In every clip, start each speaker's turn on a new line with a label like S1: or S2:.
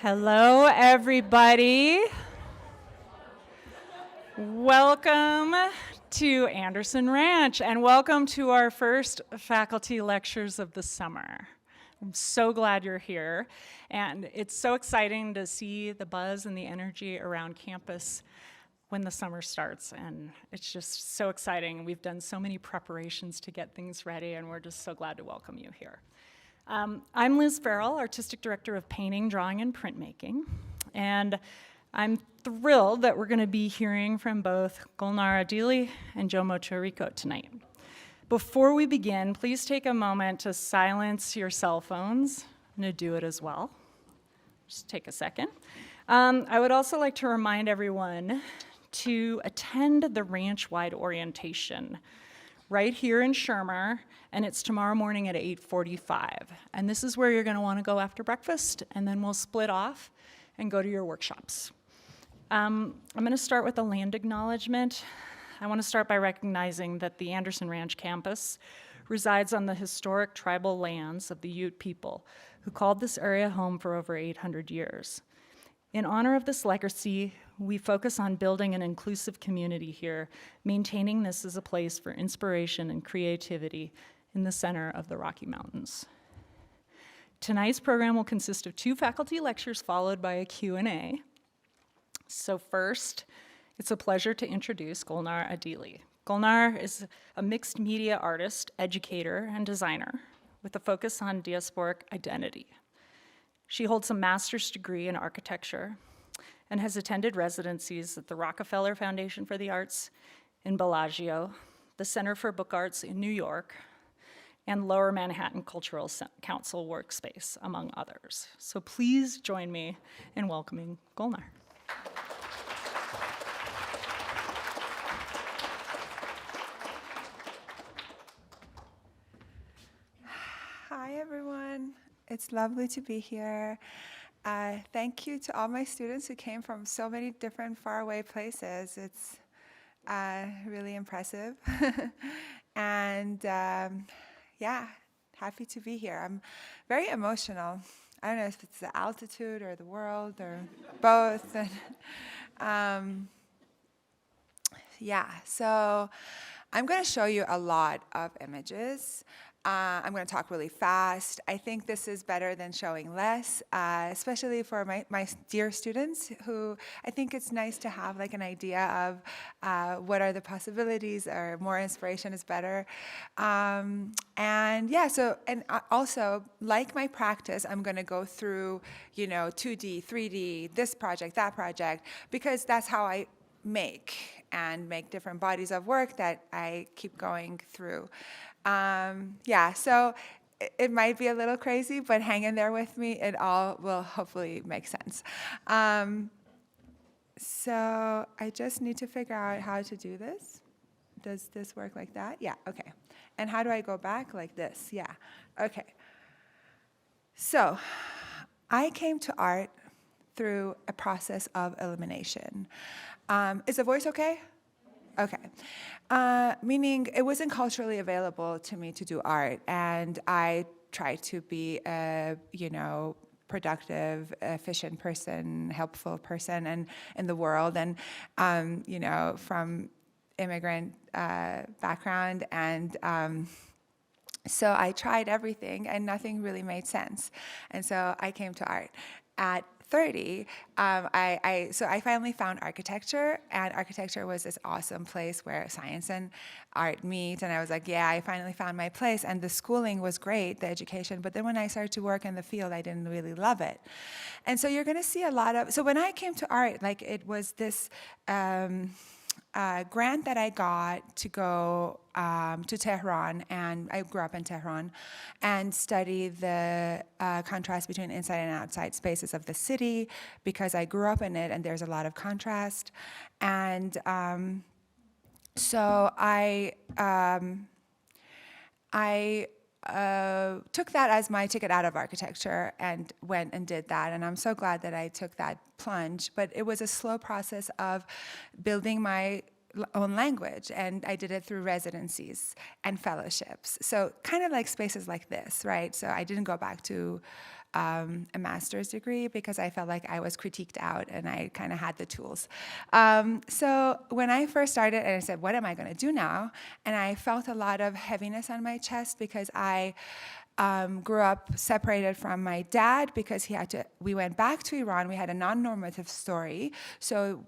S1: Hello, everybody. Welcome to Anderson Ranch, and welcome to our first faculty lectures of the summer. I'm so glad you're here, and it's so exciting to see the buzz and the energy around campus when the summer starts, and it's just so exciting. We've done so many preparations to get things ready, and we're just so glad to welcome you here. I'm Liz Farrell, Artistic Director of Painting, Drawing, and Printmaking, and I'm thrilled that we're going to be hearing from both Golnar Adili and Jomo Tariku tonight. Before we begin, please take a moment to silence your cell phones. I'm going to do it as well. Just take a second. I would also like to remind everyone to attend the ranch-wide orientation right here in Shermer, and it's tomorrow morning at 8:45. And this is where you're going to want to go after breakfast, and then we'll split off and go to your workshops. I'm going to start with a land acknowledgement. I want to start by recognizing that the Anderson Ranch campus resides on the historic tribal lands of the Ute people, who called this area home for over 800 years. In honor of this legacy, we focus on building an inclusive community here, maintaining this as a place for inspiration and creativity in the center of the Rocky Mountains. Tonight's program will consist of 2 faculty lectures followed by a Q&A. So first, it's a pleasure to introduce Golnar Adili. Golnar is a mixed media artist, educator, and designer with a focus on diasporic identity. She holds a master's degree in architecture and has attended residencies at the Rockefeller Foundation for the Arts in Bellagio, the Center for Book Arts in New York, and Lower Manhattan Cultural Council Workspace, among others. So please join me in welcoming Golnar.
S2: Hi, everyone. It's lovely to be here. Thank you to all my students who came from so many different faraway places. It's really impressive. And yeah, happy to be here. I'm very emotional. I don't know if it's the altitude or the world or both. Yeah, so I'm going to show you a lot of images. I'm going to talk really fast. I think this is better than showing less, especially for my dear students who I think it's nice to have like an idea of what are the possibilities, or more inspiration is better. And yeah, so, and also like my practice, I'm going to go through, 2D, 3D, this project, that project, because that's how I make different bodies of work that I keep going through. Yeah, so it might be a little crazy, but hang in there with me. It all will hopefully make sense. So I just need to figure out how to do this. Does this work like that? Yeah, okay. And how do I go back? Like this, yeah. Okay. So I came to art through a process of elimination. Is the voice okay? Okay. Meaning it wasn't culturally available to me to do art, and I tried to be a, productive, efficient person, helpful person and in the world, and, from immigrant background, and so I tried everything, and nothing really made sense. And so I came to art. At 30, so I finally found architecture, and architecture was this awesome place where science and art meet, and I was like, yeah, I finally found my place, and the schooling was great, the education, but then when I started to work in the field, I didn't really love it. And so you're going to see a lot of, so when I came to art, like it was this grant that I got to go to Tehran, and I grew up in Tehran, and study the contrast between inside and outside spaces of the city, because I grew up in it and there's a lot of contrast. And so I took that as my ticket out of architecture and went and did that, and I'm so glad that I took that plunge. But it was a slow process of building my own language, and I did it through residencies and fellowships. So kind of like spaces like this, right? So I didn't go back to a master's degree because I felt like I was critiqued out and I kind of had the tools. So when I first started, and I said, what am I going to do now? And I felt a lot of heaviness on my chest because I grew up separated from my dad because we went back to Iran. We had a non-normative story. So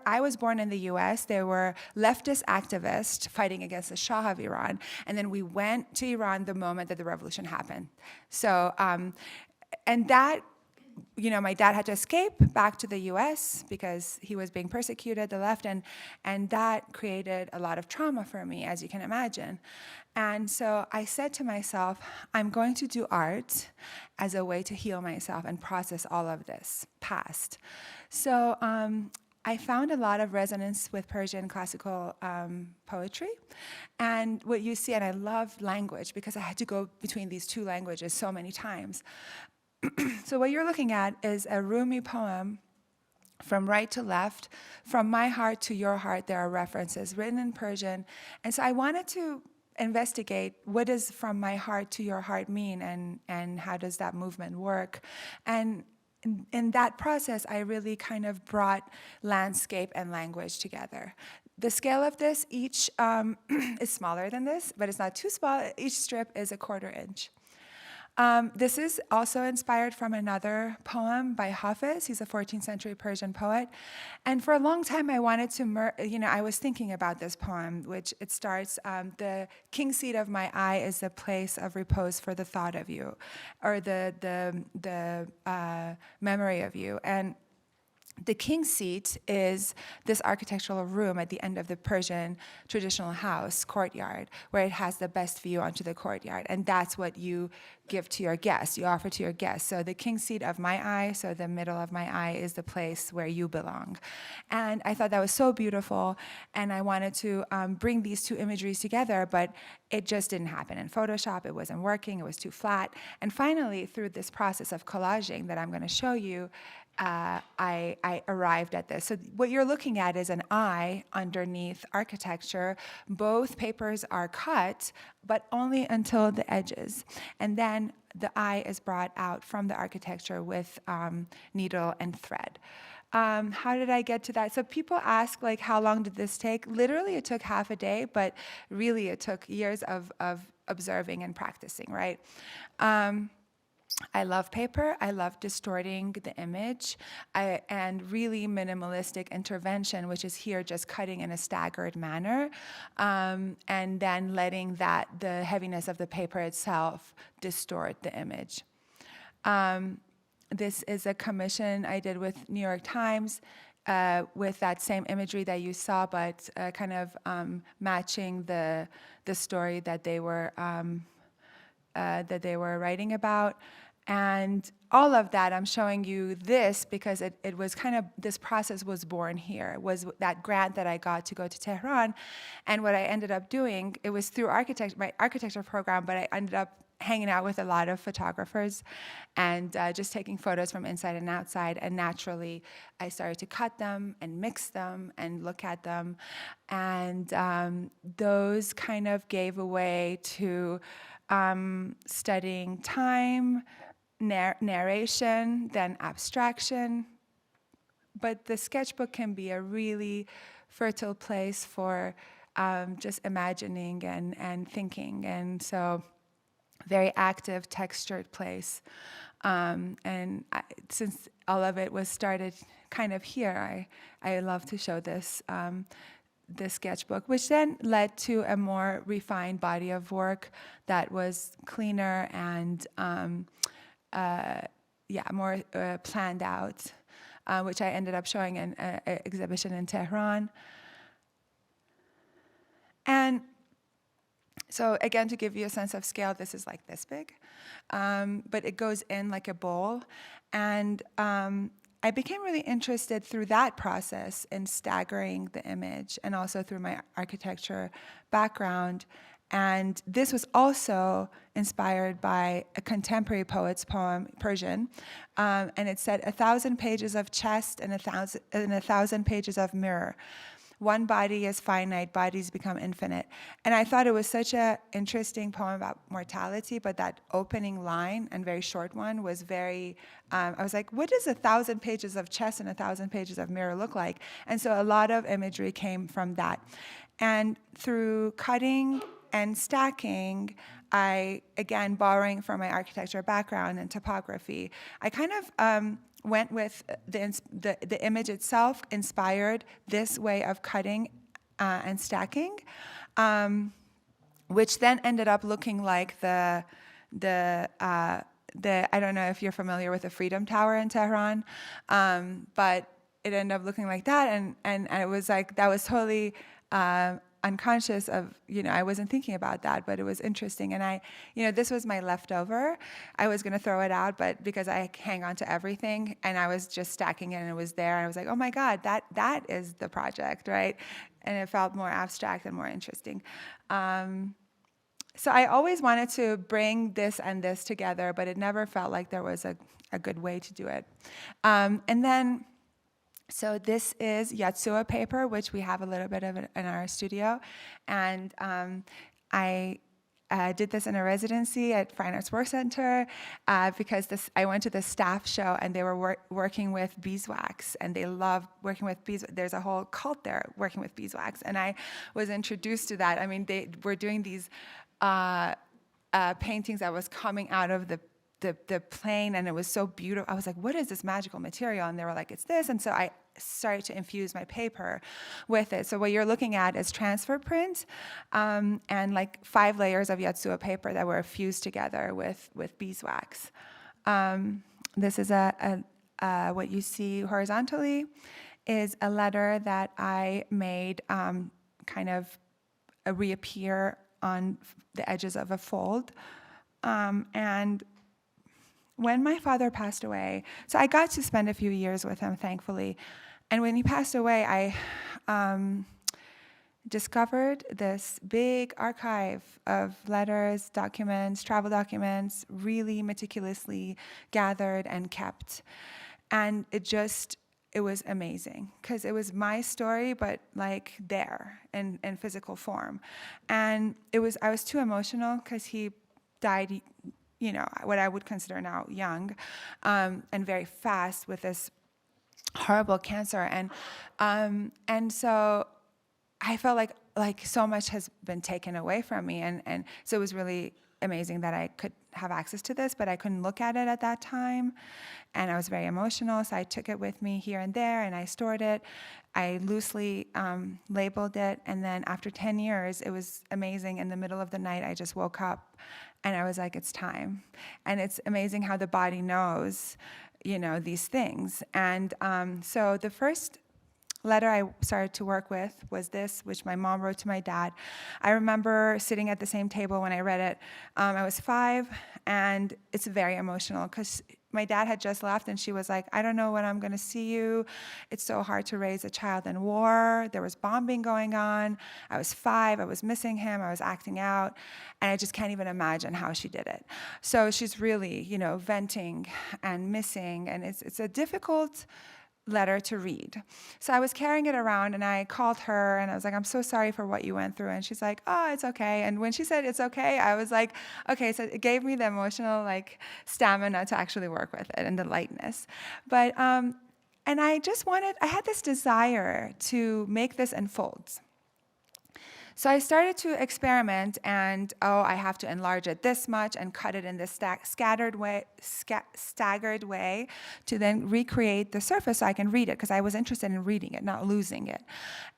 S2: I was born in the US. They were leftist activists fighting against the Shah of Iran. And then we went to Iran the moment that the revolution happened. So, and that, my dad had to escape back to the US because he was being persecuted, the left, and that created a lot of trauma for me, as you can imagine. And so I said to myself, I'm going to do art as a way to heal myself and process all of this past. So I found a lot of resonance with Persian classical poetry. And what you see, and I love language because I had to go between these two languages so many times. So what you're looking at is a Rumi poem from right to left, from my heart to your heart. There are references written in Persian. And so I wanted to investigate what does from my heart to your heart mean, and how does that movement work. And in that process, I really kind of brought landscape and language together. The scale of this, each is smaller than this, but it's not too small. Each strip is 1/4 inch. This is also inspired from another poem by Hafiz. He's a 14th century Persian poet. And for a long time, I wanted to, I was thinking about this poem, which it starts, the king seat of my eye is the place of repose for the thought of you, or the memory of you. And the king's seat is this architectural room at the end of the Persian traditional house courtyard, where it has the best view onto the courtyard. And that's what you give to your guests, you offer to your guests. So the king's seat of my eye, so the middle of my eye, is the place where you belong. And I thought that was so beautiful, and I wanted to bring these two imageries together, but it just didn't happen. In Photoshop, it wasn't working, it was too flat. And finally, through this process of collaging that I'm going to show you, I arrived at this. So what you're looking at is an eye underneath architecture. Both papers are cut, but only until the edges. And then the eye is brought out from the architecture with needle and thread. How did I get to that? So people ask, like, how long did this take? Literally, it took half a day, but really it took years of observing and practicing, right? I love paper. I love distorting the image, and really minimalistic intervention, which is here just cutting in a staggered manner, and then letting the heaviness of the paper itself distort the image. This is a commission I did with New York Times with that same imagery that you saw, but kind of matching the story that they were writing about. And all of that, I'm showing you this because it was kind of, this process was born here. It was that grant that I got to go to Tehran. And what I ended up doing, it was through my architecture program, but I ended up hanging out with a lot of photographers and just taking photos from inside and outside. And naturally, I started to cut them and mix them and look at them. And those kind of gave away to studying time, narration, then abstraction. But the sketchbook can be a really fertile place for just imagining and thinking. And so, very active, textured place. Since all of it was started kind of here, I love to show this sketchbook, which then led to a more refined body of work that was cleaner and more planned out, which I ended up showing in an exhibition in Tehran. And so again, to give you a sense of scale, this is like this big, but it goes in like a bowl. And I became really interested through that process in staggering the image, and also through my architecture background. And this was also inspired by a contemporary poet's poem, Persian, and it said 1,000 pages of chest and 1,000 pages of mirror. one body is finite, bodies become infinite. And I thought it was such an interesting poem about mortality, but that opening line, and very short one, was very, I was like, what does 1,000 pages of chess and 1,000 pages of mirror look like? And so a lot of imagery came from that. And through cutting and stacking, I, again, borrowing from my architecture background and topography, I kind of went with the image itself inspired this way of cutting and stacking, which then ended up looking like the I don't know if you're familiar with the Freedom Tower in Tehran, but it ended up looking like that, and it was like that was totally unconscious of, I wasn't thinking about that, but it was interesting. And this was my leftover. I was going to throw it out, but because I hang on to everything, and I was just stacking it, and it was there, and I was like, oh my God, that is the project, right? And it felt more abstract and more interesting. So I always wanted to bring this and this together, but it never felt like there was a good way to do it. And then, so this is Yatsua paper, which we have a little bit of it in our studio. And I did this in a residency at Fine Arts Work Center because I went to the staff show, and they were working with beeswax, and they love working with beeswax. There's a whole cult there working with beeswax, and I was introduced to that. I mean, they were doing these paintings that was coming out of the plane, and it was so beautiful. I was like, what is this magical material? And they were like, it's this. And so I started to infuse my paper with it. So what you're looking at is transfer print and like 5 layers of Yatsua paper that were fused together with beeswax. This is what you see horizontally is a letter that I made kind of reappear on the edges of a fold. And when my father passed away, so I got to spend a few years with him, thankfully. And when he passed away, I discovered this big archive of letters, documents, travel documents, really meticulously gathered and kept. And it was amazing because it was my story, but like there in physical form. And I was too emotional because he died, what I would consider now young, and very fast with this horrible cancer. And so I felt like so much has been taken away from me. And so it was really amazing that I could have access to this, but I couldn't look at it at that time. And I was very emotional, so I took it with me here and there, and I stored it. I loosely labeled it, and then after 10 years, it was amazing. In the middle of the night, I just woke up, and I was like, it's time. And it's amazing how the body knows, these things. And so the first letter I started to work with was this, which my mom wrote to my dad. I remember sitting at the same table when I read it. I was 5, and it's very emotional because my dad had just left, and she was like, I don't know when I'm going to see you. It's so hard to raise a child in war. There was bombing going on. I was 5. I was missing him. I was acting out. And I just can't even imagine how she did it. So she's really, venting and missing. And it's a difficult letter to read. So I was carrying it around, and I called her, and I was like, I'm so sorry for what you went through. And she's like, oh, it's okay. And when she said it's okay, I was like, okay. So it gave me the emotional stamina to actually work with it and the lightness. But and I had this desire to make this in folds. So I started to experiment, and I have to enlarge it this much and cut it in this staggered way to then recreate the surface so I can read it, because I was interested in reading it, not losing it.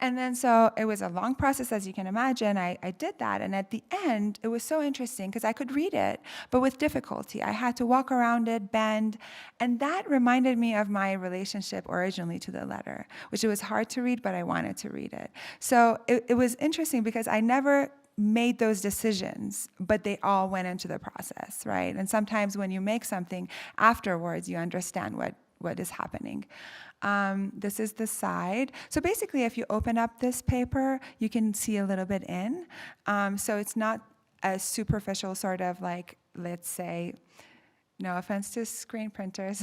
S2: And then so it was a long process, as you can imagine. I did that, and at the end, it was so interesting because I could read it, but with difficulty. I had to walk around it, bend, and that reminded me of my relationship originally to the letter, which it was hard to read, but I wanted to read it. So it was interesting because I never made those decisions, but they all went into the process, right? And sometimes when you make something afterwards, you understand what is happening. This is the side. So basically, if you open up this paper, you can see a little bit in. So it's not a superficial sort of let's say, No offense to screen printers,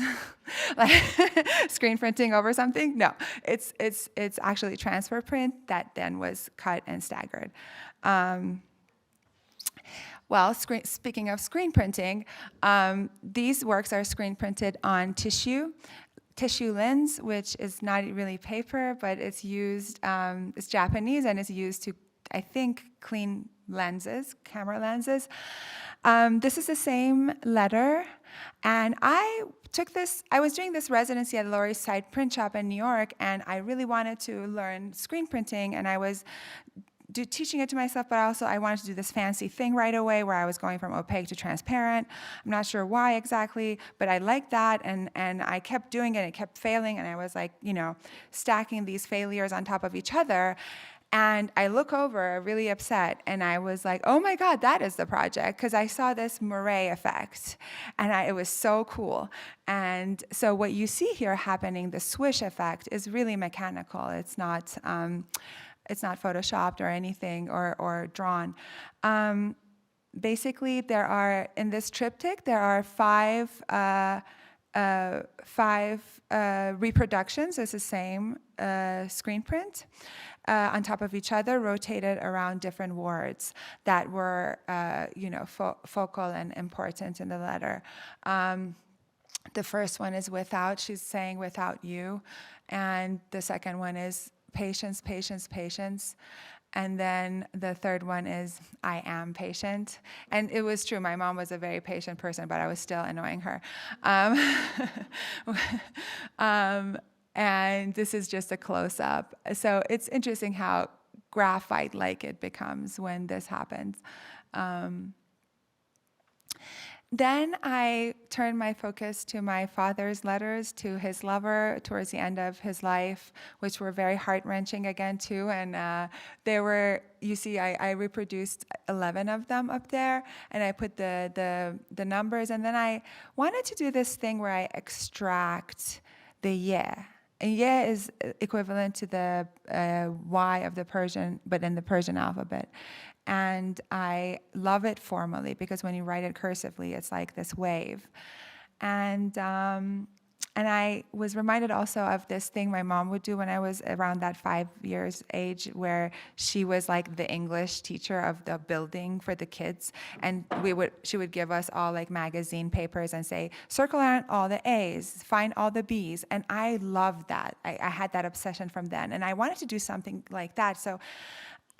S2: like screen printing over something. No, it's actually transfer print that then was cut and staggered. Well, speaking of screen printing, these works are screen printed on tissue lens, which is not really paper, but it's used, it's Japanese, and it's used to, I think, clean lenses, camera lenses. This is the same letter, and I was doing this residency at Lower East Side Print Shop in New York, and I really wanted to learn screen printing, and I was teaching it to myself, but also I wanted to do this fancy thing right away where I was going from opaque to transparent. I'm not sure why exactly, but I liked that, and I kept doing it, and it kept failing, and I was like, stacking these failures on top of each other. And I look over really upset, and I was like, oh my God, that is the project, because I saw this moire effect, and it was so cool. And so what you see here happening, the swish effect, is really mechanical. It's not photoshopped or anything or drawn. Basically, in this triptych, there are five reproductions. It's the same screen print on top of each other, rotated around different words that were, focal and important in the letter. The first one is without. She's saying without you. And the second one is patience, patience, patience. And then the third one is I am patient. And it was true, my mom was a very patient person, but I was still annoying her. And this is just a close-up. So it's interesting how graphite-like it becomes when this happens. Then I turned my focus to my father's letters to his lover towards the end of his life, which were very heart-wrenching again too. And they were, you see, I reproduced 11 of them up there, and I put the numbers. And then I wanted to do this thing where I extract the yeah. And yeah is equivalent to the Y of the Persian, but in the Persian alphabet. And I love it formally because when you write it cursively, it's like this wave. And I was reminded also of this thing my mom would do when I was around that 5 years age, where she was like the English teacher of the building for the kids. And she would give us all like magazine papers and say, circle out all the A's, find all the B's. And I loved that. I had that obsession from then. And I wanted to do something like that. So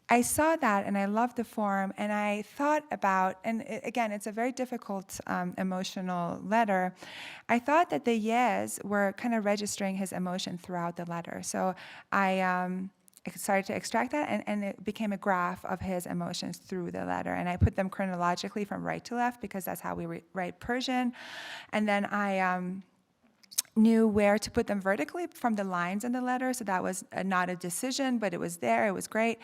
S2: I saw that, and I loved the form, and I thought about, and again, it's a very difficult emotional letter. I thought that the yes were kind of registering his emotion throughout the letter. So I started to extract that, and it became a graph of his emotions through the letter. And I put them chronologically from right to left because that's how we write Persian. And then I knew where to put them vertically from the lines in the letter, so that was not a decision, but it was there, it was great.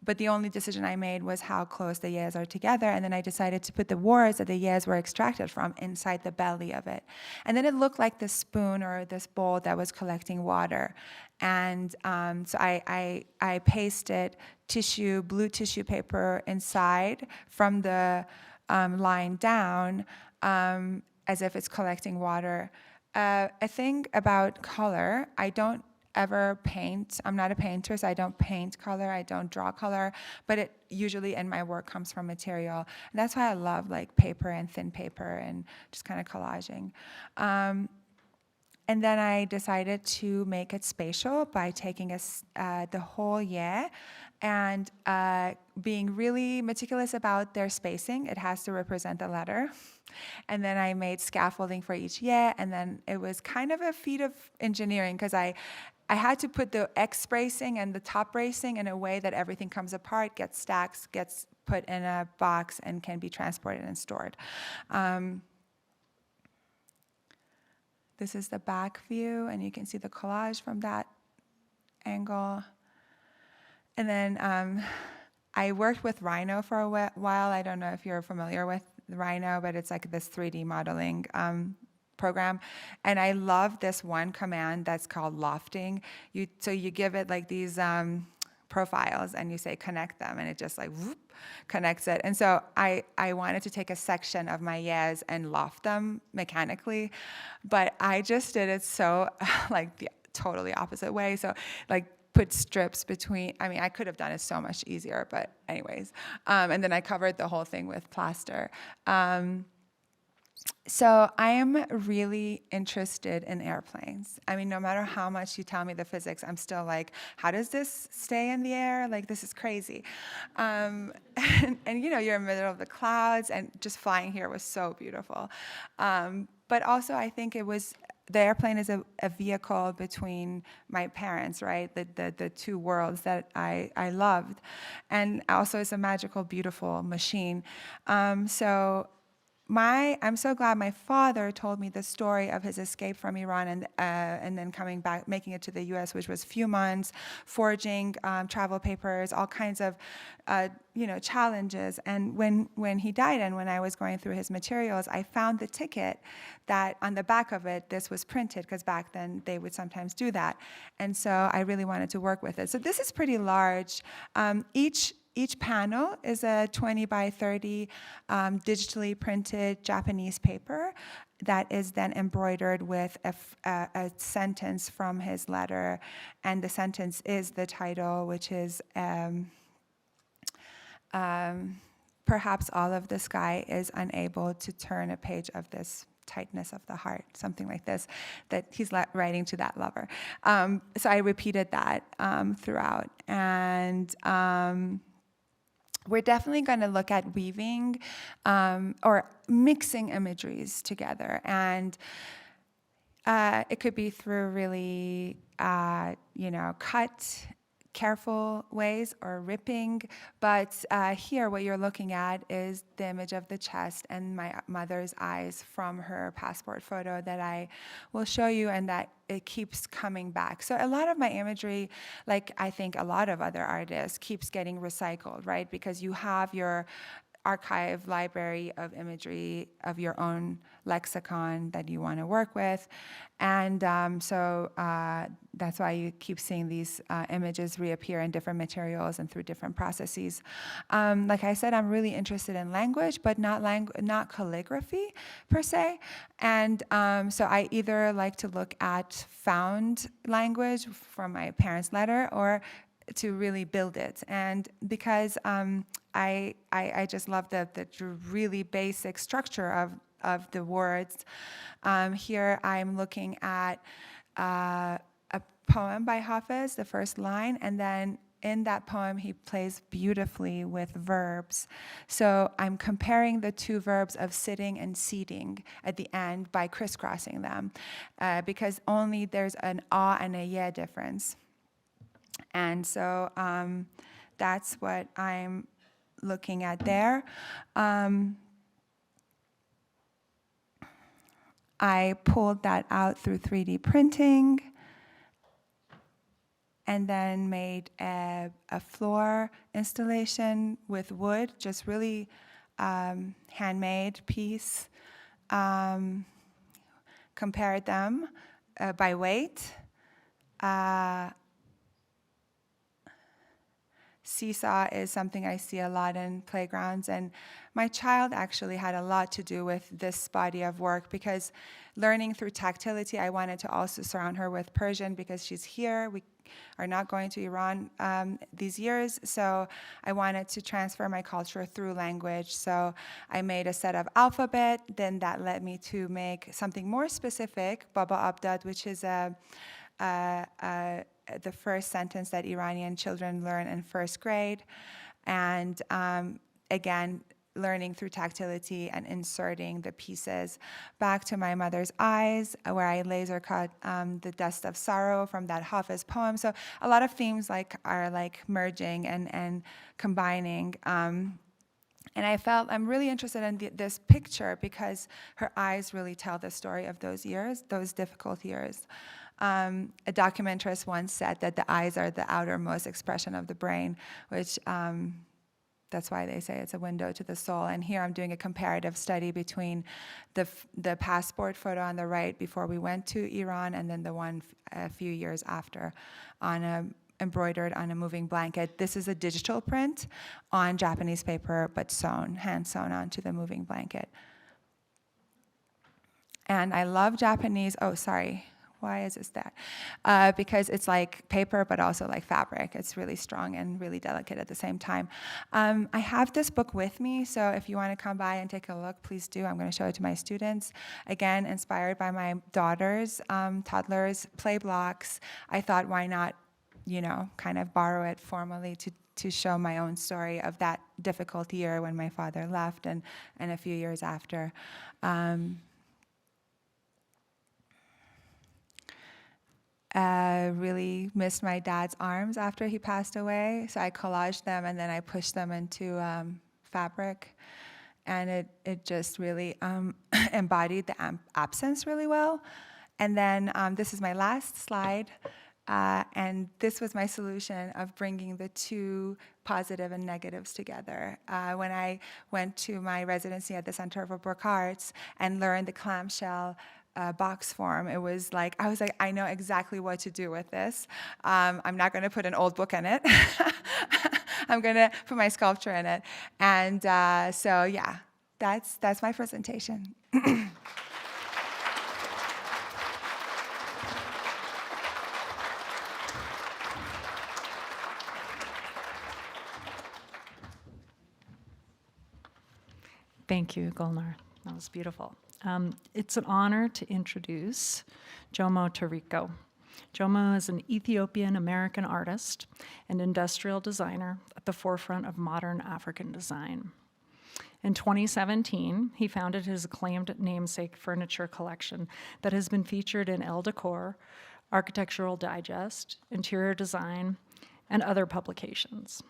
S2: But the only decision I made was how close the yes are together, and then I decided to put the words that the yes were extracted from inside the belly of it. And then it looked like this spoon or this bowl that was collecting water. And so I pasted blue tissue paper inside from the line down as if it's collecting water. A thing about color, I don't ever paint. I'm not a painter, so I don't paint color. I don't draw color, but it usually in my work comes from material. And that's why I love like paper and thin paper and just kind of collaging. And then I decided to make it spatial by taking the whole yeah and being really meticulous about their spacing. It has to represent the letter. And then I made scaffolding for each yeah, and then it was kind of a feat of engineering because I had to put the X bracing and the top bracing in a way that everything comes apart, gets stacked, gets put in a box, and can be transported and stored. This is the back view, and you can see the collage from that angle. And then I worked with Rhino for a while. I don't know if you're familiar with Rhino, but it's like this 3D modeling program. And I love this one command that's called lofting. So you give it like these profiles, and you say connect them, and it just like whoop, connects it. And so I wanted to take a section of my yes and loft them mechanically, but I just did it so like the totally opposite way. So like put strips between, I mean, I could have done it so much easier, but anyways. And then I covered the whole thing with plaster. So I am really interested in airplanes. I mean, no matter how much you tell me the physics, I'm still like, how does this stay in the air? Like, this is crazy. And you know, you're in the middle of the clouds, and just flying here was so beautiful. But also, I think the airplane is a vehicle between my parents, right? The two worlds that I loved. And also, it's a magical, beautiful machine. I'm so glad my father told me the story of his escape from Iran and then coming back, making it to the U.S., which was few months, forging travel papers, all kinds of challenges. And when he died, and when I was going through his materials, I found the ticket that on the back of it, this was printed, because back then they would sometimes do that. And so I really wanted to work with it. So this is pretty large. Each panel is a 20 by 30 digitally printed Japanese paper that is then embroidered with a sentence from his letter, and the sentence is the title, which is perhaps all of the sky is unable to turn a page of this tightness of the heart, something like this, that he's writing to that lover. So I repeated that throughout. And we're definitely going to look at weaving or mixing imageries together. And it could be through really, cut, careful ways, or ripping. But here, what you're looking at is the image of the chest and my mother's eyes from her passport photo that I will show you, and that it keeps coming back. So a lot of my imagery, like I think a lot of other artists, keeps getting recycled, right? Because you have your archive library of imagery of your own lexicon that you want to work with. And so that's why you keep seeing these images reappear in different materials and through different processes. Like I said, I'm really interested in language, but not calligraphy per se. And so I either like to look at found language from my parents' letter, or to really build it. And because I just love the really basic structure of the words. Here I'm looking at a poem by Hafiz, the first line, and then in that poem he plays beautifully with verbs. So I'm comparing the two verbs of sitting and seating at the end by crisscrossing them, because only there's an ah and a yeah difference. And so that's what I'm looking at there. I pulled that out through 3D printing, and then made a floor installation with wood, just really handmade piece. Compared them by weight. Seesaw is something I see a lot in playgrounds, and my child actually had a lot to do with this body of work, because learning through tactility, I wanted to also surround her with Persian, because she's here. We are not going to Iran these years, so I wanted to transfer my culture through language. So I made a set of alphabet, then that led me to make something more specific, Baba Abdad, which is the first sentence that Iranian children learn in first grade. And again, learning through tactility and inserting the pieces back to my mother's eyes, where I laser cut the dust of sorrow from that Hafiz poem. So a lot of themes are merging and combining. And I felt I'm really interested in this picture, because her eyes really tell the story of those years, those difficult years. A documentarist once said that the eyes are the outermost expression of the brain, which that's why they say it's a window to the soul. And here I'm doing a comparative study between the passport photo on the right before we went to Iran, and then the one a few years after, on embroidered on a moving blanket. This is a digital print on Japanese paper, but sewn, hand sewn onto the moving blanket. And I love Japanese, oh, sorry, why is this that? Because it's like paper, but also like fabric. It's really strong and really delicate at the same time. I have this book with me, so if you want to come by and take a look, please do. I'm going to show it to my students. Again, inspired by my daughter's toddlers' play blocks. I thought, why not, kind of borrow it formally to show my own story of that difficult year when my father left and a few years after. Really missed my dad's arms after he passed away, so I collaged them and then I pushed them into fabric, and it just really embodied the absence really well. And then this is my last slide, and this was my solution of bringing the two positive and negatives together. When I went to my residency at the Center for Book Arts and learned the clamshell box form, I was like, I know exactly what to do with this. I'm not going to put an old book in it. I'm going to put my sculpture in it. And so yeah, that's my presentation.
S1: Thank you, Golnar. That was beautiful. It's an honor to introduce Jomo Tariku. Jomo is an Ethiopian-American artist and industrial designer at the forefront of modern African design. In 2017, he founded his acclaimed namesake furniture collection that has been featured in Elle Decor, Architectural Digest, Interior Design, and other publications.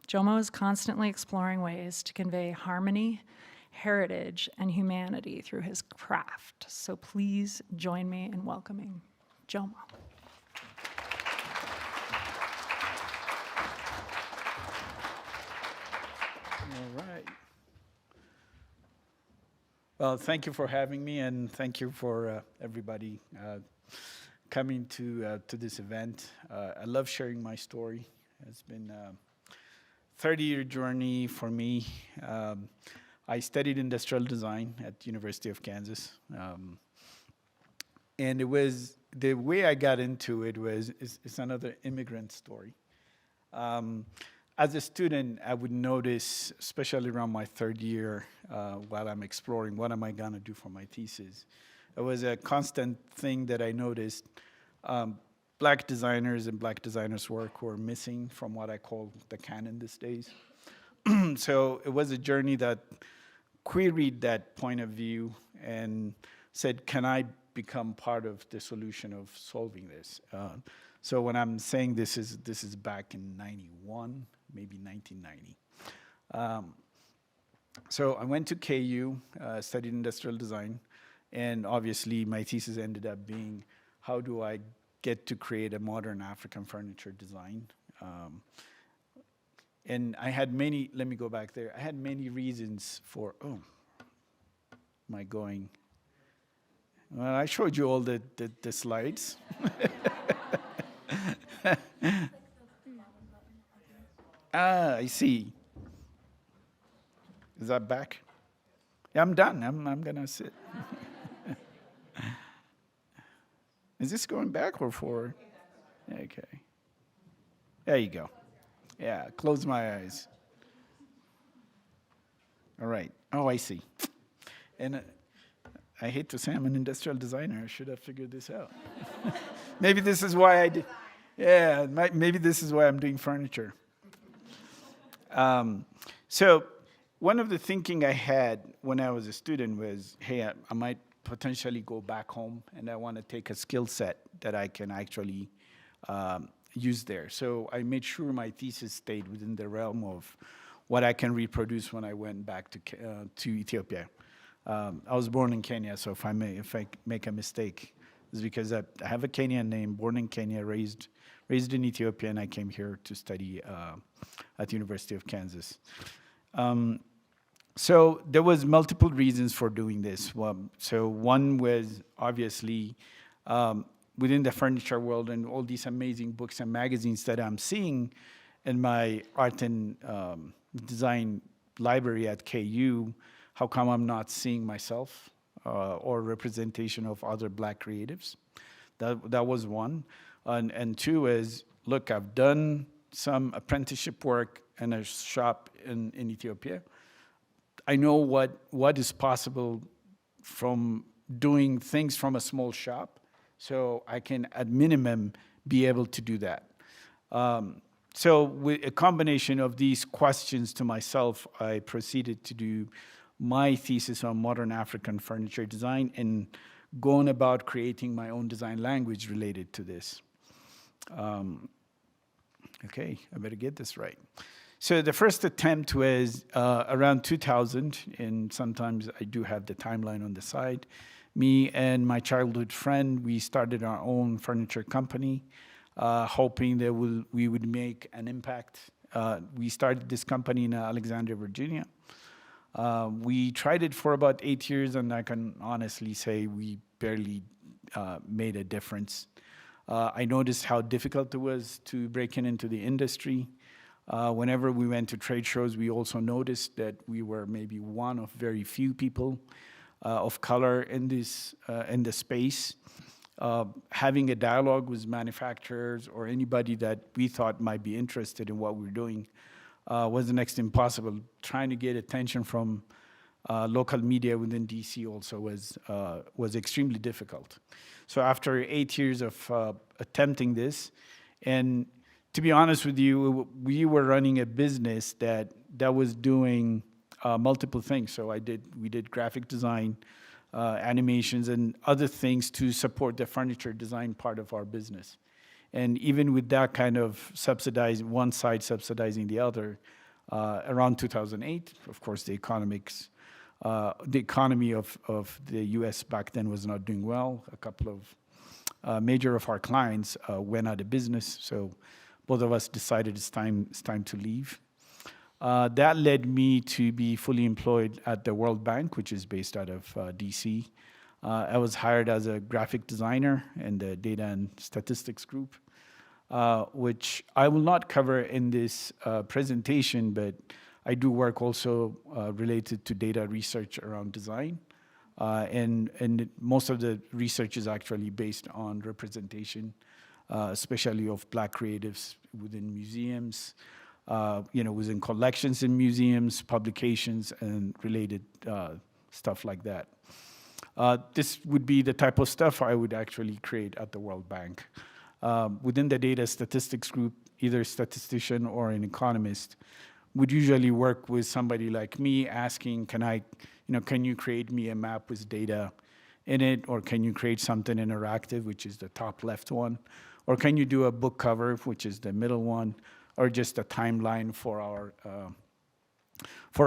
S1: Jomo is constantly exploring ways to convey harmony, heritage, and humanity through his craft. So please join me in welcoming Jomo.
S3: All right. Well, thank you for having me, and thank you for everybody coming to this event. I love sharing my story. It's been a 30-year journey for me. I studied industrial design at University of Kansas. And it was, the way I got into it was, it's another immigrant story. As a student, I would notice, especially around my third year, while I'm exploring what am I gonna do for my thesis, it was a constant thing that I noticed. Black designers and black designers' work were missing from what I call the canon these days. So it was a journey that queried that point of view and said, can I become part of the solution of solving this? So when I'm saying this is back in 91, maybe 1990. So I went to KU, studied industrial design, and obviously my thesis ended up being, how do I get to create a modern African furniture design? And I had many, let me go back there. I had many reasons for, oh, am I going? Well, I showed you all the slides. I see. Is that back? Yeah, I'm done. I'm gonna sit. Is this going back or forward? Okay. There you go. Yeah, close my eyes. All right. Oh, I see. And I hate to say I'm an industrial designer. I should have figured this out. Maybe this is why I did. Yeah, maybe this is why I'm doing furniture. So one of the thinking I had when I was a student was, hey, I might potentially go back home, and I want to take a skill set that I can actually use there. So I made sure my thesis stayed within the realm of what I can reproduce when I went back to Ethiopia. I was born in Kenya, so if I make a mistake, it's because I have a Kenyan name, born in Kenya, raised in Ethiopia, and I came here to study at the University of Kansas. So there was multiple reasons for doing this. So one was obviously within the furniture world and all these amazing books and magazines that I'm seeing in my art and design library at KU, how come I'm not seeing myself or representation of other Black creatives? That was one. And two is, look, I've done some apprenticeship work in a shop in Ethiopia. I know what is possible from doing things from a small shop, so I can, at minimum, be able to do that. So with a combination of these questions to myself, I proceeded to do my thesis on modern African furniture design and going about creating my own design language related to this. Okay, I better get this right. So the first attempt was around 2000, and sometimes I do have the timeline on the side. Me and my childhood friend, we started our own furniture company, hoping that we would make an impact. We started this company in Alexandria, Virginia. We tried it for about 8 years, and I can honestly say we barely made a difference. I noticed how difficult it was to break into the industry. Whenever we went to trade shows, we also noticed that we were maybe one of very few people of color in the space. Having a dialogue with manufacturers or anybody that we thought might be interested in what we're doing was next to impossible. Trying to get attention from local media within DC also was extremely difficult. So after 8 years of attempting this, and to be honest with you, we were running a business that was doing multiple things. So we did graphic design, animations, and other things to support the furniture design part of our business. And even with that kind of one side subsidizing the other, around 2008, of course, the economy of the U.S. back then was not doing well. A couple of major of our clients went out of business, so both of us decided it's time to leave. That led me to be fully employed at the World Bank, which is based out of D.C. I was hired as a graphic designer in the data and statistics group, which I will not cover in this presentation, but I do work also related to data research around design. And most of the research is actually based on representation, especially of Black creatives within museums, within collections in museums, publications, and related stuff like that. This would be the type of stuff I would actually create at the World Bank. Within the data statistics group, either a statistician or an economist would usually work with somebody like me asking, can you create me a map with data in it, or can you create something interactive, which is the top left one, or can you do a book cover, which is the middle one, or just a timeline for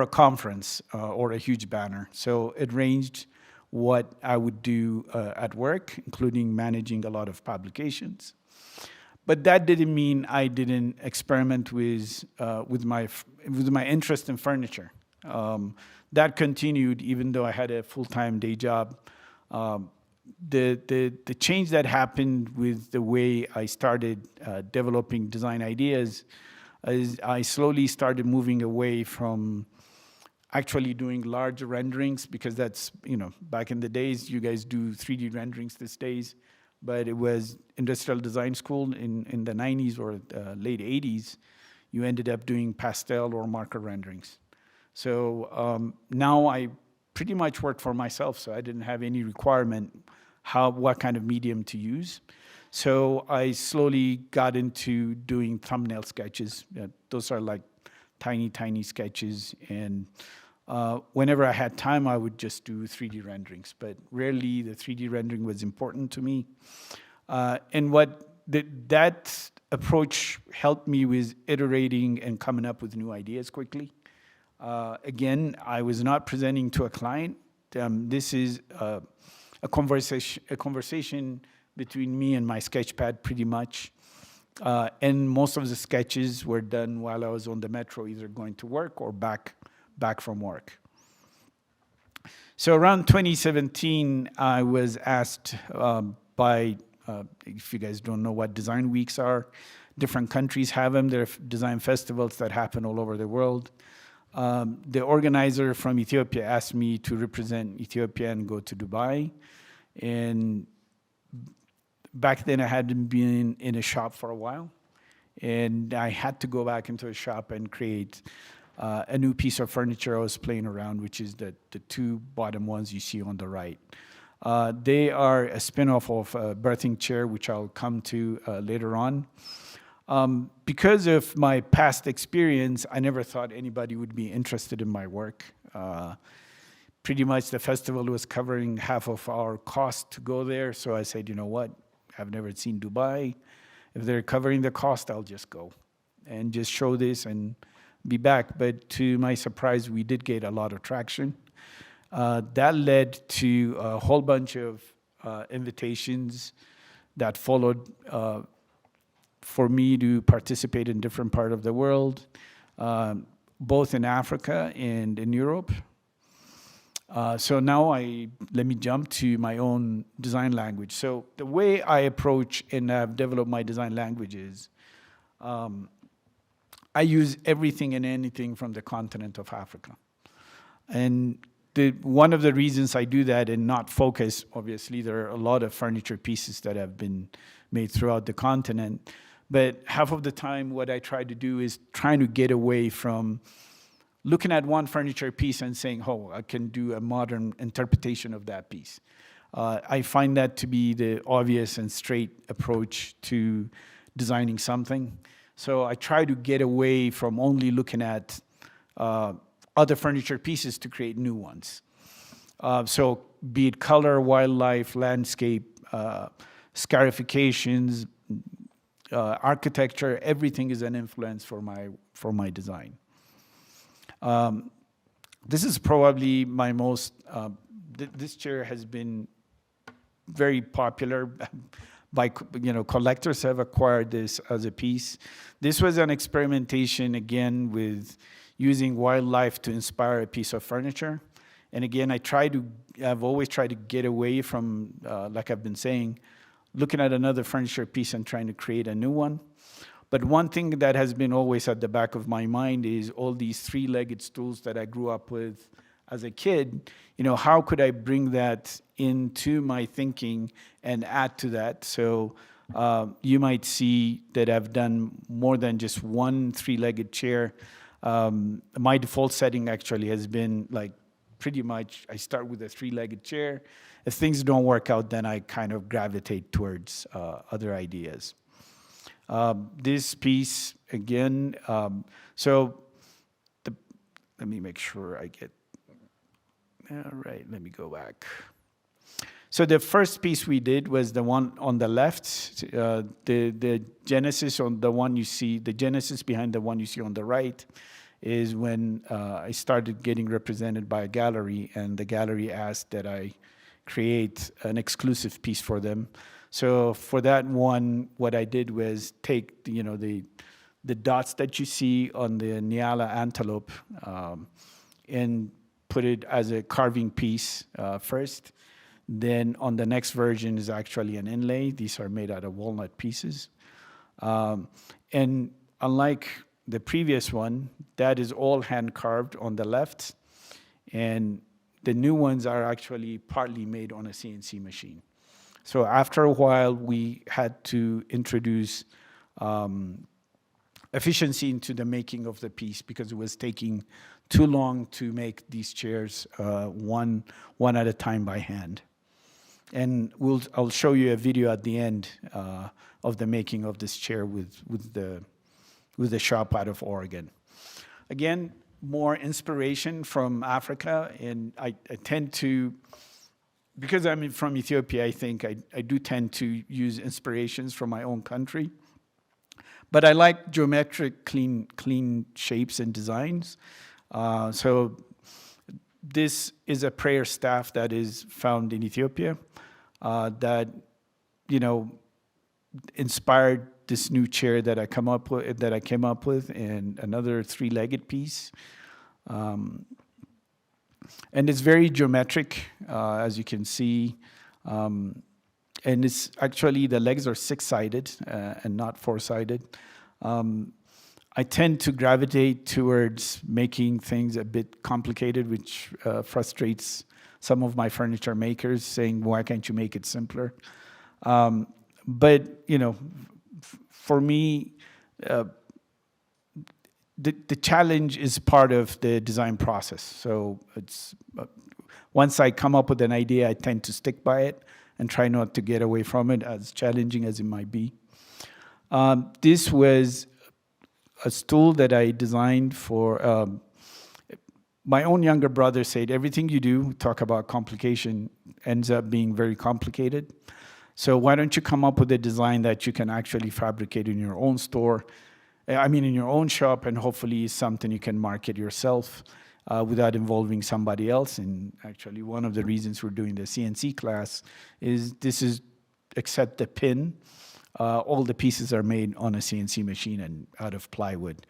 S3: a conference or a huge banner. So it ranged what I would do at work, including managing a lot of publications. But that didn't mean I didn't experiment with my interest in furniture. That continued even though I had a full-time day job. The change that happened with the way I started developing design ideas is I slowly started moving away from actually doing large renderings, because that's, back in the days, you guys do 3D renderings these days, but it was industrial design school in the 90s or late 80s, you ended up doing pastel or marker renderings. So now I pretty much work for myself, so I didn't have any requirement what kind of medium to use. So I slowly got into doing thumbnail sketches. Those are like tiny, tiny sketches. And whenever I had time, I would just do 3D renderings. But rarely the 3D rendering was important to me. And that approach helped me with iterating and coming up with new ideas quickly. Again, I was not presenting to a client. This is a conversation between me and my sketchpad, pretty much. And most of the sketches were done while I was on the metro, either going to work or back from work. So around 2017, I was asked by If you guys don't know what design weeks are, different countries have them. There are design festivals that happen all over the world. The organizer from Ethiopia asked me to represent Ethiopia and go to Dubai. And back then I hadn't been in a shop for a while. And I had to go back into a shop and create a new piece of furniture I was playing around, which is the two bottom ones you see on the right. They are a spin-off of a birthing chair, which I'll come to later on. Because of my past experience, I never thought anybody would be interested in my work. Pretty much the festival was covering half of our cost to go there, so I said, you know what, I've never seen Dubai. If they're covering the cost, I'll just go and just show this and be back. But to my surprise, we did get a lot of traction. That led to a whole bunch of invitations that followed for me to participate in different parts of the world, both in Africa and in Europe. So now let me jump to my own design language. So the way I approach and have developed my design language is I use everything and anything from the continent of Africa. And one of the reasons I do that and not focus, obviously, there are a lot of furniture pieces that have been made throughout the continent. But half of the time, what I try to do is trying to get away from looking at one furniture piece and saying, oh, I can do a modern interpretation of that piece. I find that to be the obvious and straight approach to designing something. So I try to get away from only looking at other furniture pieces to create new ones. So be it color, wildlife, landscape, scarifications, architecture, everything is an influence for my design. This is probably my most, this chair has been very popular by, collectors have acquired this as a piece. This was an experimentation, again, with using wildlife to inspire a piece of furniture. And again, I've always tried to get away from, like I've been saying, looking at another furniture piece and trying to create a new one. But one thing that has been always at the back of my mind is all these three-legged stools that I grew up with as a kid. How could I bring that into my thinking and add to that? So you might see that I've done more than just one three-legged chair. My default setting actually has been like pretty much I start with a three-legged chair. If things don't work out, then I kind of gravitate towards other ideas. This piece, again, let me make sure I get, all right, let me go back. So the first piece we did was the one on the left, the genesis on the one you see, the genesis behind the one you see on the right is when I started getting represented by a gallery, and the gallery asked that I create an exclusive piece for them. So for that one, what I did was take the dots that you see on the Nyala antelope and put it as a carving piece first. Then on the next version is actually an inlay. These are made out of walnut pieces. And unlike the previous one, that is all hand carved on the left. And the new ones are actually partly made on a CNC machine. So after a while, we had to introduce efficiency into the making of the piece because it was taking too long to make these chairs one at a time by hand. And I'll show you a video at the end of the making of this chair with the shop out of Oregon. Again, more inspiration from Africa, and I tend to, because I'm from Ethiopia, I think I do tend to use inspirations from my own country. But I like geometric, clean shapes and designs. So this is a prayer staff that is found in Ethiopia that, inspired this new chair that I came up with, and another three-legged piece. And it's very geometric, as you can see. and it's actually, the legs are six-sided and not four-sided. I tend to gravitate towards making things a bit complicated, which frustrates some of my furniture makers, saying, why can't you make it simpler? But, for me, the challenge is part of the design process. So it's once I come up with an idea, I tend to stick by it and try not to get away from it, as challenging as it might be. This was a stool that I designed for my own younger brother. Said everything you do, talk about complication, ends up being very complicated. So why don't you come up with a design that you can actually fabricate in your own store, in your own shop, and hopefully something you can market yourself without involving somebody else. And actually, one of the reasons we're doing the CNC class is this is, except the pin, all the pieces are made on a CNC machine and out of plywood.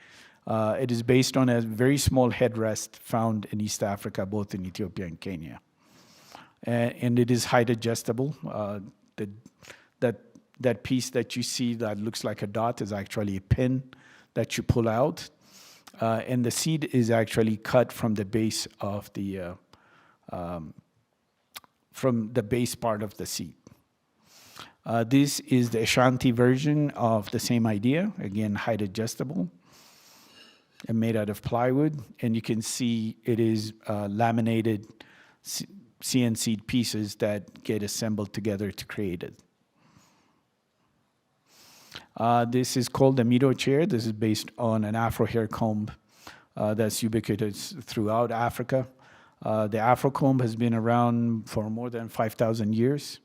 S3: It is based on a very small headrest found in East Africa, both in Ethiopia and Kenya. And it is height adjustable. That piece that you see that looks like a dot is actually a pin that you pull out. And the seat is actually cut from the base of from the base part of the seat. This is the Ashanti version of the same idea, again, height adjustable and made out of plywood. And you can see it is laminated CNC pieces that get assembled together to create it. This is called the Mido chair. This is based on an Afro hair comb that's ubiquitous throughout Africa. The Afro comb has been around for more than 5,000 years.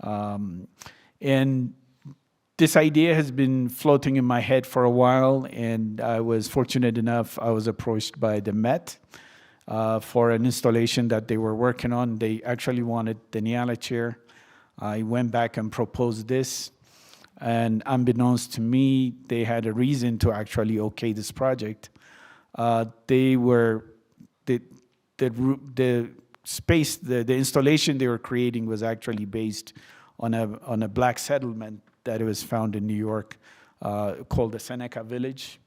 S3: And this idea has been floating in my head for a while, and I was fortunate enough, I was approached by the Met for an installation that they were working on. They actually wanted the Niala chair. I went back and proposed this, and unbeknownst to me, they had a reason to actually okay this project. The space, the installation they were creating was actually based on a black settlement that was found in New York called the Seneca Village.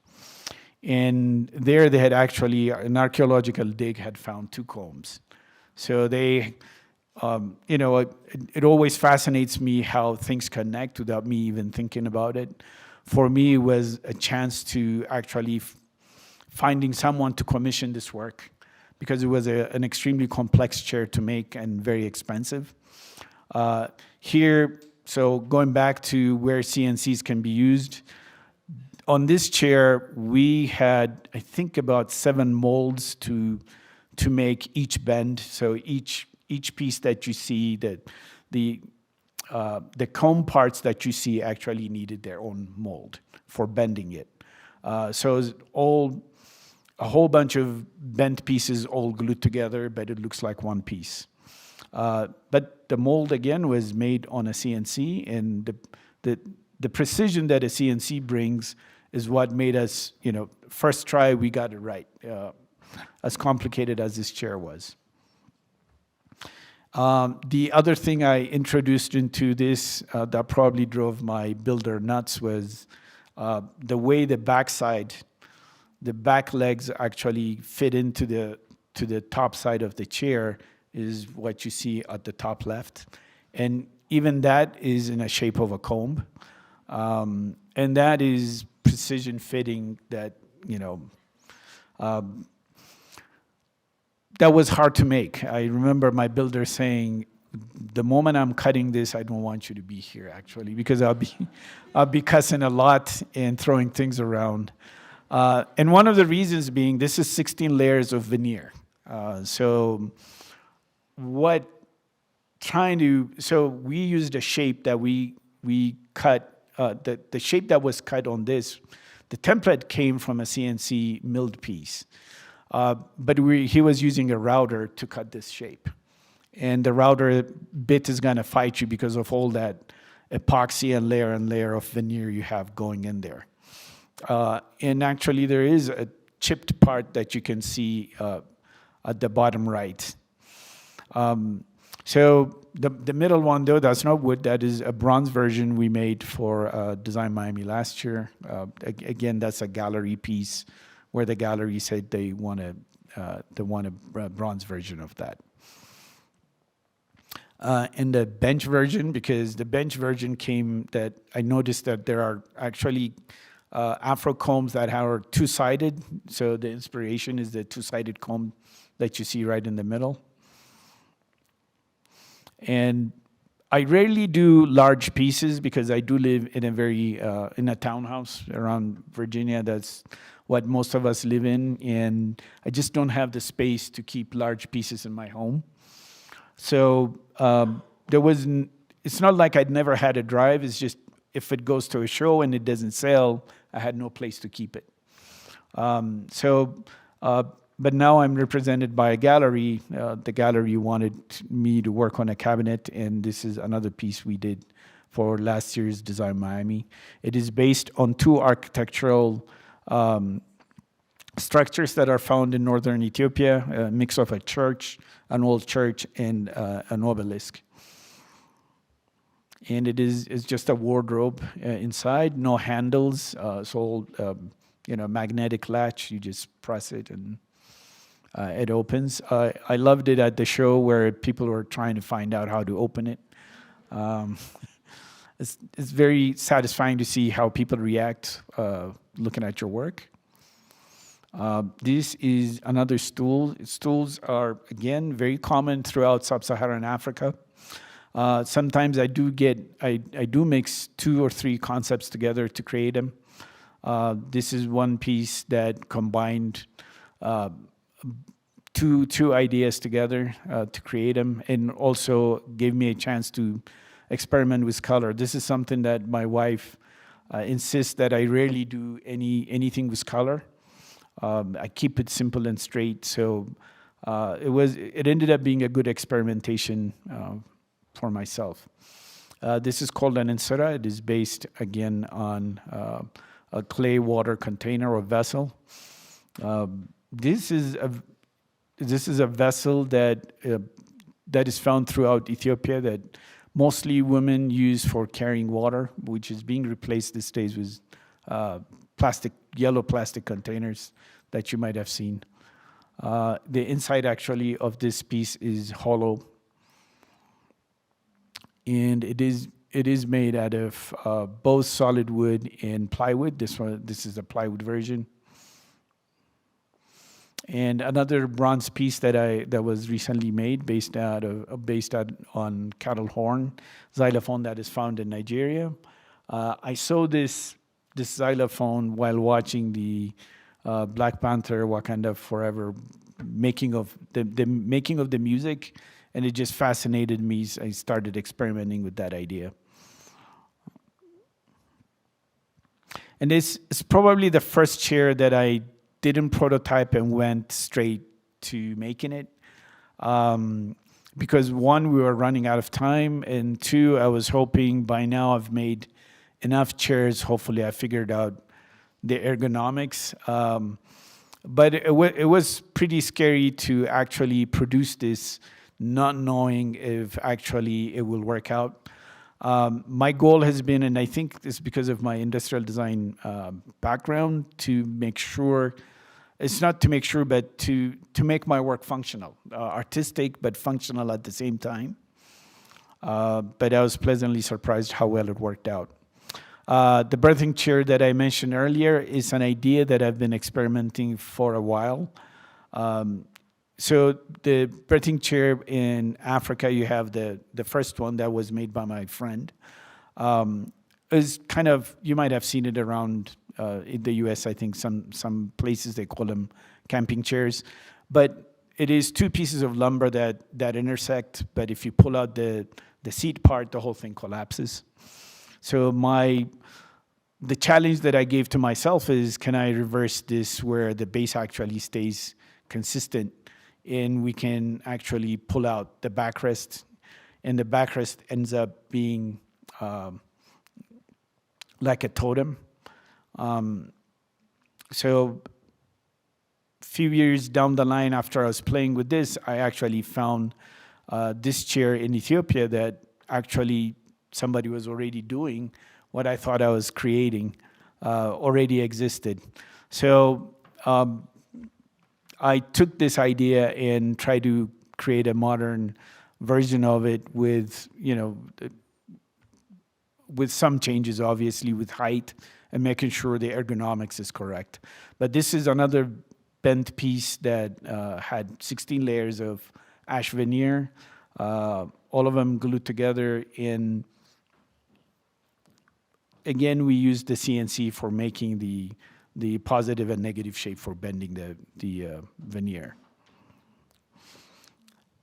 S3: And there they had actually, an archaeological dig had found two combs. So they, it always fascinates me how things connect without me even thinking about it. For me, it was a chance to actually finding someone to commission this work, because it was an extremely complex chair to make and very expensive. Here, so going back to where CNCs can be used, on this chair, we had, I think, about 7 molds to make each bend. So each piece that you see, the comb parts that you see actually needed their own mold for bending it. So it's a whole bunch of bent pieces all glued together, but it looks like one piece. But the mold, again, was made on a CNC, and the precision that a CNC brings is what made us, first try, we got it right, as complicated as this chair was. The other thing I introduced into this that probably drove my builder nuts was the way the backside, the back legs actually fit into the top side of the chair is what you see at the top left. And even that is in a shape of a comb. And that is precision fitting that, that was hard to make. I remember my builder saying, the moment I'm cutting this, I don't want you to be here, actually, because I'll be cussing a lot and throwing things around. And one of the reasons being, this is 16 layers of veneer. So we used a shape that we cut, the shape that was cut on this, the template came from a CNC milled piece. But he was using a router to cut this shape. And the router bit is gonna fight you because of all that epoxy and layer of veneer you have going in there. And actually there is a chipped part that you can see at the bottom right. So the middle one, though, that's not wood. That is a bronze version we made for Design Miami last year. Again, that's a gallery piece where the gallery said they want a bronze version of that. And the bench version, because the bench version came that I noticed that there are actually Afro combs that are two-sided. So the inspiration is the two-sided comb that you see right in the middle. And I rarely do large pieces because I do live in a townhouse around Virginia. That's what most of us live in, and I just don't have the space to keep large pieces in my home. So it's not like I'd never had a drive. It's just if it goes to a show and it doesn't sell, I had no place to keep it. But now I'm represented by a gallery. The gallery wanted me to work on a cabinet, and this is another piece we did for last year's Design Miami. It is based on two architectural structures that are found in northern Ethiopia, a mix of a church, an old church, and an obelisk. And it's just a wardrobe inside, no handles, so magnetic latch. You just press it and it opens. I loved it at the show where people were trying to find out how to open it. It's very satisfying to see how people react looking at your work. This is another stool. Stools are, again, very common throughout sub-Saharan Africa. Sometimes I do mix 2 or 3 concepts together to create them. This is one piece that combined two ideas together to create them, and also gave me a chance to experiment with color. This is something that my wife insists that I rarely do anything with color. I keep it simple and straight, so it ended up being a good experimentation for myself. This is called an insera. It is based again on a clay water container or vessel. This is a vessel that is found throughout Ethiopia that mostly women use for carrying water, which is being replaced these days with yellow plastic containers that you might have seen. The inside actually of this piece is hollow, and it is made out of both solid wood and plywood. This is a plywood version. And another bronze piece that was recently made based on cattle horn xylophone that is found in Nigeria. I saw this xylophone while watching the Black Panther Wakanda Forever making of the music, and it just fascinated me. I started experimenting with that idea. And this is probably the first chair that I didn't prototype and went straight to making it. Because 1, we were running out of time, and 2, I was hoping by now I've made enough chairs. Hopefully I figured out the ergonomics. But it was pretty scary to actually produce this, not knowing if actually it will work out. My goal has been, and I think it's because of my industrial design background, to make sure, it's not to make sure, but to make my work functional, artistic but functional at the same time. But I was pleasantly surprised how well it worked out. The birthing chair that I mentioned earlier is an idea that I've been experimenting for a while. So the birthing chair in Africa, you have the first one that was made by my friend. Is kind of, you might have seen it around in the US, I think some places they call them camping chairs. But it is 2 pieces of lumber that intersect, but if you pull out the seat part, the whole thing collapses. So the challenge that I gave to myself is, can I reverse this where the base actually stays consistent, and we can actually pull out the backrest, and the backrest ends up being like a totem. So a few years down the line after I was playing with this, I actually found this chair in Ethiopia that actually somebody was already doing what I thought I was creating, already existed. So I took this idea and tried to create a modern version of it with, with some changes, obviously, with height and making sure the ergonomics is correct. But this is another bent piece that had 16 layers of ash veneer, all of them glued together. And again, we used the CNC for making the positive and negative shape for bending the veneer.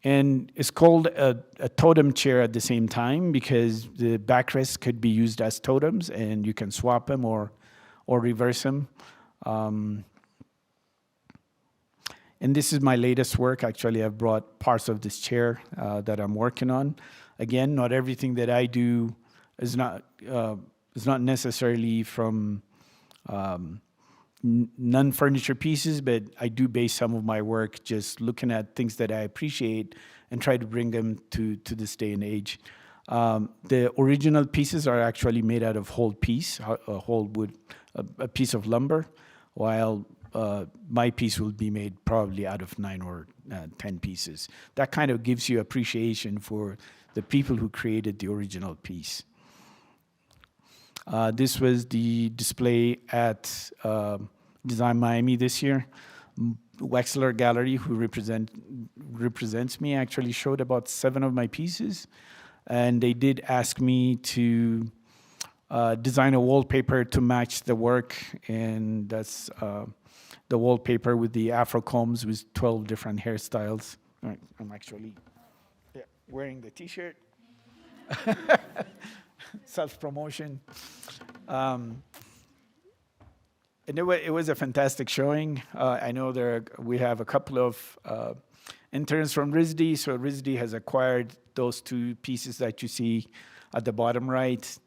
S3: And it's called a totem chair at the same time because the backrests could be used as totems, and you can swap them or reverse them. And this is my latest work. Actually, I've brought parts of this chair that I'm working on. Again, not everything that I do is not necessarily from non-furniture pieces, but I do base some of my work just looking at things that I appreciate and try to bring them to this day and age. The original pieces are actually made out of whole piece, whole wood, a piece of lumber, while my piece will be made probably out of 9 or 10 pieces. That kind of gives you appreciation for the people who created the original piece. This was the display at Design Miami this year. Wexler Gallery, who represents me, actually showed about 7 of my pieces. And they did ask me to design a wallpaper to match the work. And that's the wallpaper with the Afro combs with 12 different hairstyles. I'm actually wearing the T-shirt. Self-promotion. And it was a fantastic showing. I know we have a couple of interns from RISD, so RISD has acquired those 2 pieces that you see at the bottom right.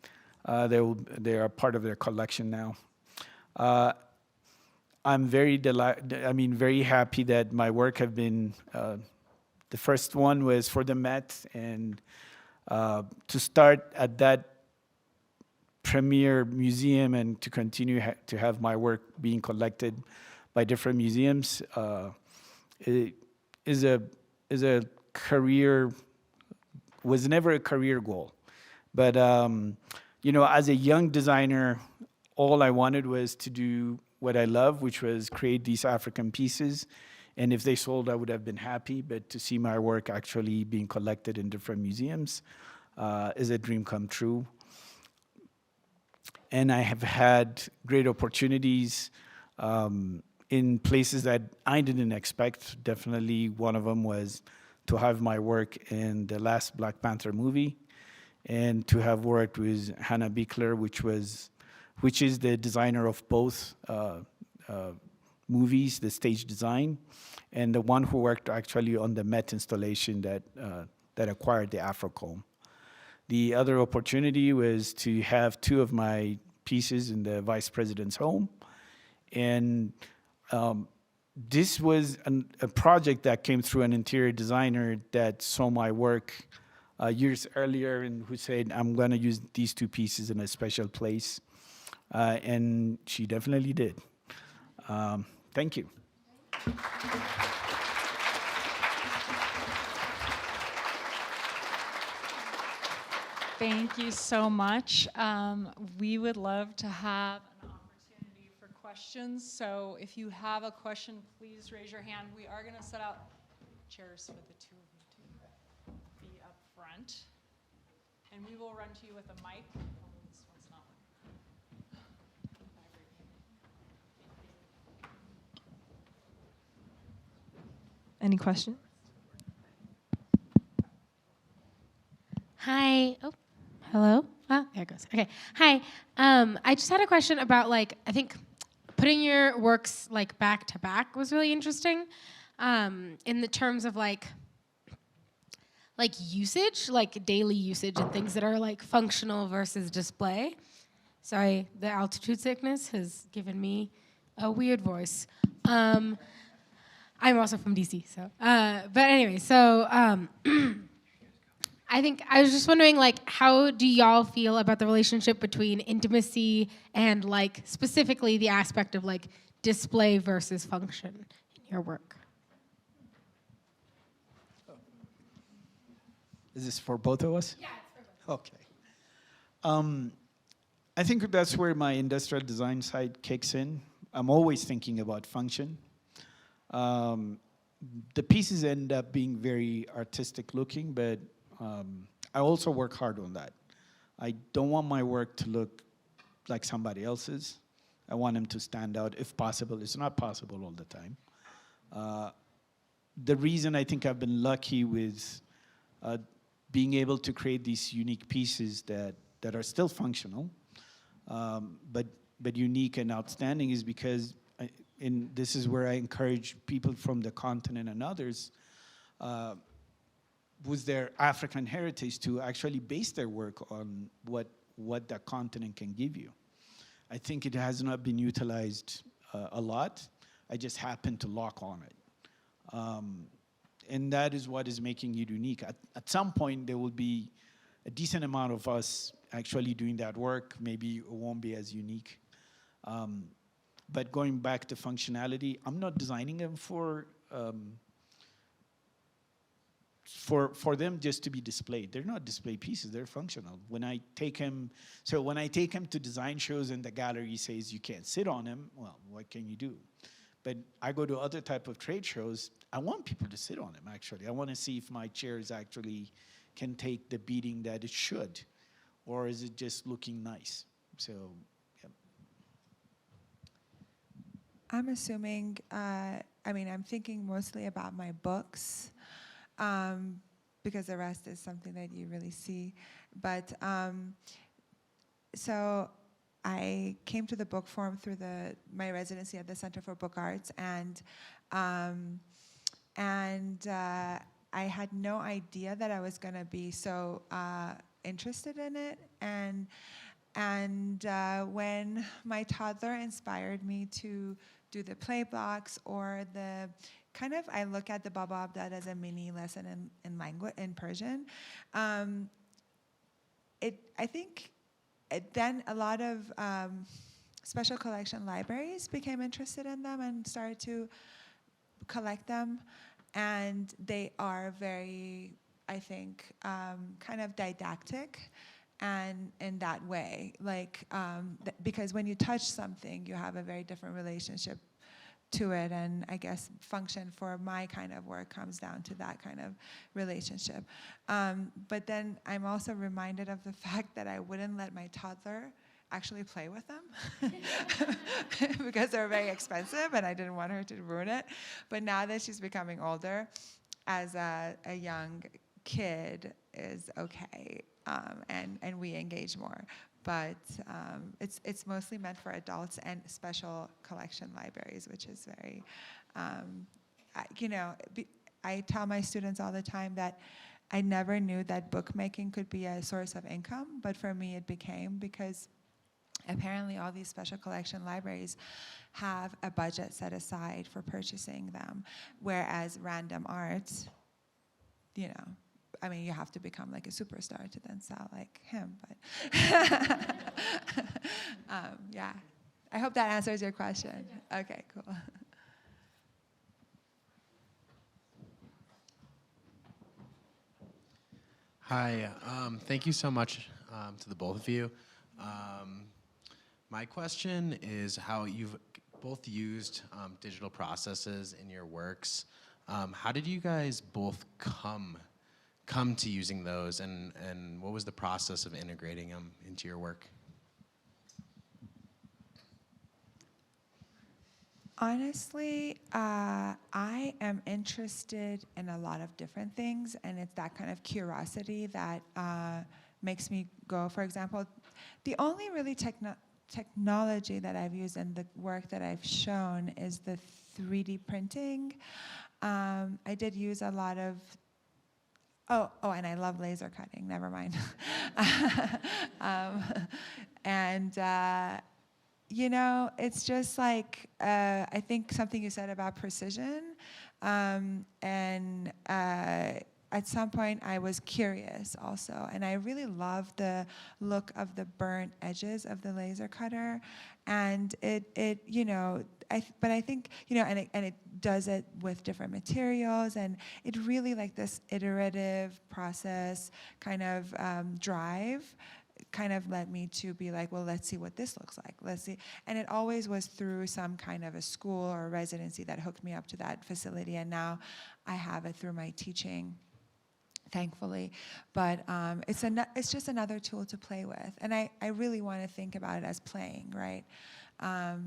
S3: They are part of their collection now. I'm very very happy that my work have been. The first one was for the Met, and to start at that premier museum and to continue to have my work being collected by different museums is a career, was never a career goal. But as a young designer, all I wanted was to do what I love, which was create these African pieces. And if they sold, I would have been happy. But to see my work actually being collected in different museums is a dream come true. And I have had great opportunities in places that I didn't expect. Definitely one of them was to have my work in the last Black Panther movie, and to have worked with Hannah Bickler, which is the designer of both movies, the stage design, and the one who worked actually on the Met installation that acquired the Afrocomb. The other opportunity was to have 2 of my pieces in the Vice President's home. And this was a project that came through an interior designer that saw my work years earlier and who said, I'm going to use these 2 pieces in a special place. And she definitely did. Thank you.
S1: Thank you so much. We would love to have an opportunity for questions. So if you have a question, please raise your hand. We are going to set out chairs for the 2 of you to be up front. And we will run to you with a mic. This one's not working.
S4: Any questions?
S5: Hi. Oh, hello. Ah, there it goes. Okay. Hi. I just had a question about I think putting your works back to back was really interesting, in the terms of usage, daily usage and things that are functional versus display. Sorry, the altitude sickness has given me a weird voice. I'm also from DC, so. But anyway, so I think I was just wondering, like, how do y'all feel about the relationship between intimacy and, like, specifically the aspect of, like, display versus function in your work?
S3: Is this for both of us?
S5: Yeah, it's for both.
S3: Okay. I think that's where my industrial design side kicks in. I'm always thinking about function. The pieces end up being very artistic looking, but I also work hard on that. I don't want my work to look like somebody else's. I want them to stand out if possible. It's not possible all the time. The reason I think I've been lucky with being able to create these unique pieces that are still functional, but unique and outstanding is because, this is where I encourage people from the continent and others with their African heritage to actually base their work on what that continent can give you. I think it has not been utilized a lot. I just happen to lock on it. And that is what is making it unique. At some point, there will be a decent amount of us actually doing that work. Maybe it won't be as unique. But going back to functionality, I'm not designing them for them just to be displayed. They're not display pieces, they're functional. When I take them to design shows and the gallery says you can't sit on them, well, what can you do? But I go to other type of trade shows, I want people to sit on them, actually. I want to see if my chairs actually can take the beating that it should, or is it just looking nice? So, yeah.
S2: I'm assuming, I'm thinking mostly about my books, because the rest is something that you really see. But so I came to the book forum through my residency at the Center for Book Arts, and I had no idea that I was going to be so interested in it. And when my toddler inspired me to do the play blocks or the kind of, I look at the Baba Abdad as a mini lesson in language, in Persian. Then a lot of special collection libraries became interested in them and started to collect them. And they are very, I think, kind of didactic, and in that way, like, because when you touch something, you have a very different relationship to it, and I guess function for my kind of work comes down to that kind of relationship. But then I'm also reminded of the fact that I wouldn't let my toddler actually play with them because they're very expensive and I didn't want her to ruin it. But now that she's becoming older, as a young kid is okay, and we engage more. But it's mostly meant for adults and special collection libraries, which is very, I tell my students all the time that I never knew that bookmaking could be a source of income, but for me it became, because apparently all these special collection libraries have a budget set aside for purchasing them, whereas random arts, you have to become like a superstar to then sell like him, but yeah. I hope that answers your question. Okay, cool.
S4: Hi, thank you so much to the both of you. My question is how you've both used digital processes in your works. How did you guys both come to using those, and what was the process of integrating them into your work?
S2: Honestly, I am interested in a lot of different things, and it's that kind of curiosity that makes me go. For example, the only really technology that I've used in the work that I've shown is the 3D printing. I did use a lot of, and I love laser cutting, never mind. you know, it's just like, I think something you said about precision. And at some point, I was curious also. And I really love the look of the burnt edges of the laser cutter. And you know, but I think, you know, and it does it with different materials. And it really, like, this iterative process kind of drive kind of led me to be like, well, let's see what this looks like. Let's see. And it always was through some kind of a school or a residency that hooked me up to that facility. And now I have it through my teaching, thankfully. But it's just another tool to play with. And I really want to think about it as playing, right?
S3: I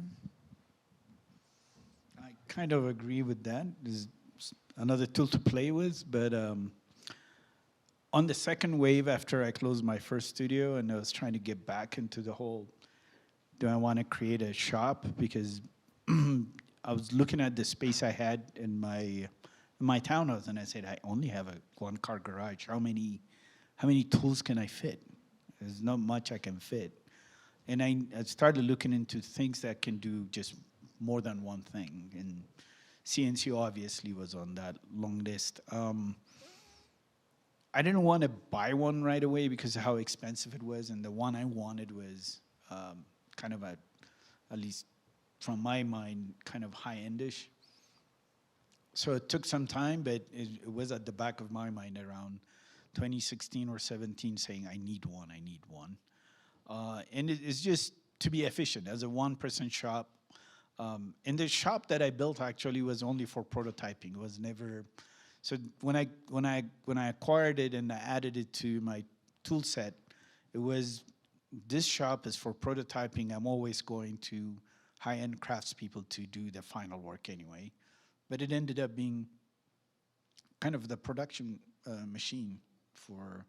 S3: kind of agree with that. It's another tool to play with, but on the second wave after I closed my first studio and I was trying to get back into the whole, do I want to create a shop? Because I was looking at the space I had in my townhouse and I said, I only have a one-car garage. How many tools can I fit? There's not much I can fit. And I started looking into things that can do just more than one thing. And CNC obviously was on that long list. I didn't want to buy one right away because of how expensive it was, and the one I wanted was kind of at least from my mind, kind of high-endish. So it took some time, but it was at the back of my mind around 2016 or 17 saying, I need one. And it's just to be efficient as a one-person shop. And the shop that I built actually was only for prototyping. It was never. So when I acquired it and I added it to my tool set, it was, this shop is for prototyping. I'm always going to high-end craftspeople to do the final work anyway. But it ended up being kind of the production machine for